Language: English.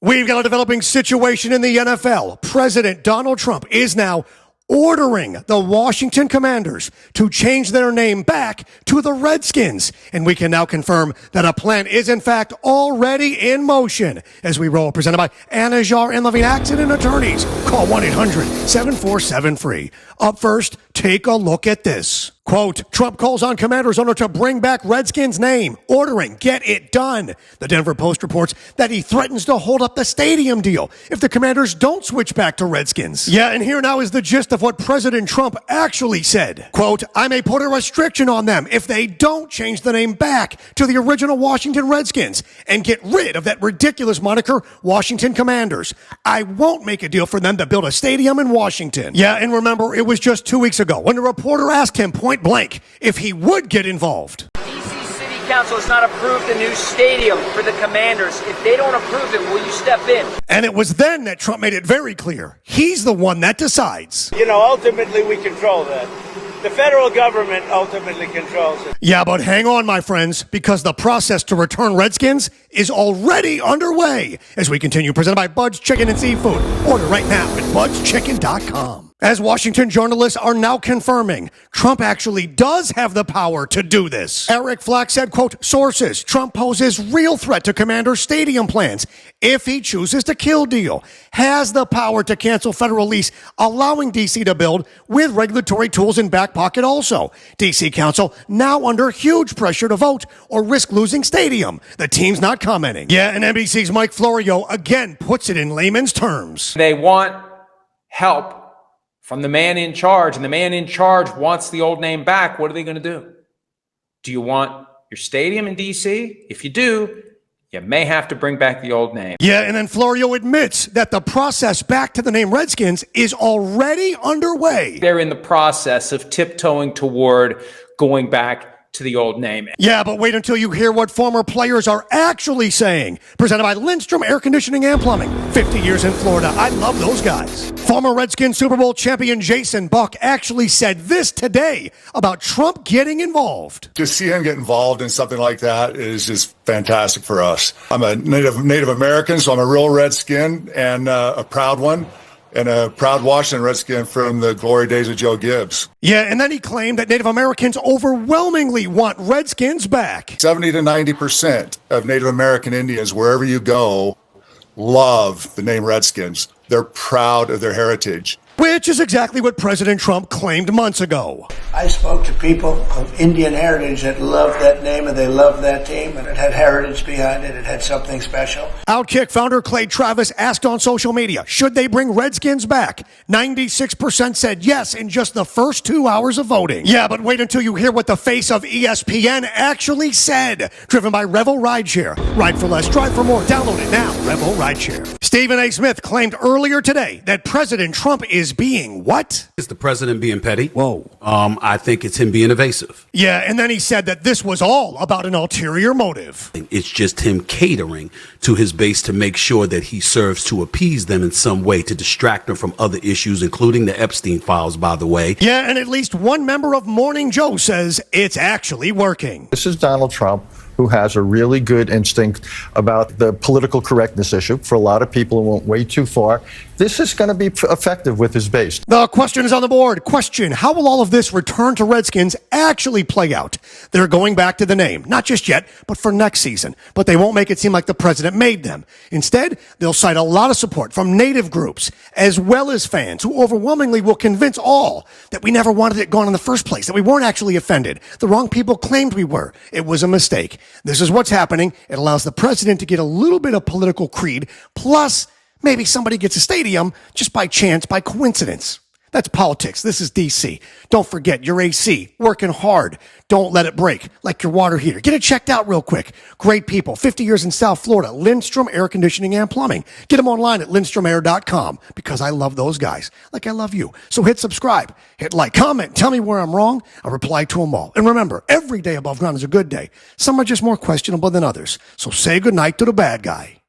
We've got a developing situation in the NFL. President Donald Trump is now ordering the Washington Commanders to change their name back to the Redskins. And we can now confirm that a plan is, in fact, already in motion. As we roll, presented by Anajar and Levine Accident Attorneys. Call 1-800-747-FREE. Up first, take a look at this. Quote, Trump calls on Commanders owner to bring back Redskins name, ordering, get it done. The Denver Post reports that he threatens to hold up the stadium deal if the Commanders don't switch back to Redskins. Yeah, and here now is the gist of what President Trump actually said. Quote, I may put a restriction on them if they don't change the name back to the original Washington Redskins and get rid of that ridiculous moniker, Washington Commanders. I won't make a deal for them to build a stadium in Washington. Yeah, and remember, it was just 2 weeks ago when a reporter asked him point blank if he would get involved. DC City Council has not approved a new stadium for the Commanders. If they don't approve it, will you step in? And it was then that Trump made it very clear. He's the one that decides. You know, ultimately we control that. The federal government ultimately controls it. Yeah, but hang on, my friends, because the process to return Redskins is already underway. As we continue, presented by Bud's Chicken and Seafood. Order right now at budschicken.com. As Washington journalists are now confirming, Trump actually does have the power to do this. Eric Flack said, quote, sources, Trump poses real threat to Commander stadium plans if he chooses to kill deal. Has the power to cancel federal lease, allowing D.C. to build with regulatory tools in back pocket also. D.C. Council now under huge pressure to vote or risk losing stadium. The team's not commenting. Yeah, and NBC's Mike Florio again puts it in layman's terms. They want help from the man in charge, and the man in charge wants the old name back. What are they going to do? Do you want your stadium in D.C.? If you do, you may have to bring back the old name. Yeah, and then Florio admits that the process back to the name Redskins is already underway. They're in the process of tiptoeing toward going back to the old name. Yeah, but wait until you hear what former players are actually saying. Presented by Lindstrom Air Conditioning and Plumbing. 50 years in Florida. I love those guys. Former Redskins Super Bowl champion Jason Buck actually said this today about Trump getting involved. To see him get involved in something like that is just fantastic for us. I'm a Native American, so I'm a real Redskin and a proud one. And a proud Washington Redskin from the glory days of Joe Gibbs. Yeah, and then he claimed that Native Americans overwhelmingly want Redskins back. 70 to 90% of Native American Indians, wherever you go, love the name Redskins. They're proud of their heritage. Which is exactly what President Trump claimed months ago. I spoke to people of Indian heritage that loved that name and they loved that team, and it had heritage behind it. It had something special. Outkick founder Clay Travis asked on social media, should they bring Redskins back? 96% said yes in just the first 2 hours of voting. Yeah, but wait until you hear what the face of ESPN actually said. Driven by Revel Rideshare. Ride for less, drive for more. Download it now. Revel Rideshare. Stephen A. Smith claimed earlier today that President Trump is being what? Is the president being petty? Whoa. I think it's him being evasive. Yeah, and then he said that this was all about an ulterior motive. It's just him catering to his base to make sure that he serves to appease them in some way, to distract them from other issues, including the Epstein files, by the way. Yeah, and at least one member of Morning Joe says it's actually working. This is Donald Trump, who has a really good instinct about the political correctness issue. For a lot of people who went way too far, this is going to be effective with his base. The question is on the board. Question, how will all of this return to Redskins actually play out? They're going back to the name, not just yet, but for next season. But they won't make it seem like the president made them. Instead, they'll cite a lot of support from native groups, as well as fans, who overwhelmingly will convince all that we never wanted it gone in the first place, that we weren't actually offended. The wrong people claimed we were. It was a mistake. This is what's happening. It allows the president to get a little bit of political creed, plus maybe somebody gets a stadium just by chance, by coincidence. That's politics. This is D.C. Don't forget your AC, working hard. Don't let it break like your water heater. Get it checked out real quick. Great people, 50 years in South Florida, Lindstrom Air Conditioning and Plumbing. Get them online at lindstromair.com because I love those guys like I love you. So hit subscribe, hit like, comment, tell me where I'm wrong. I'll reply to them all. And remember, every day above ground is a good day. Some are just more questionable than others. So say goodnight to the bad guy.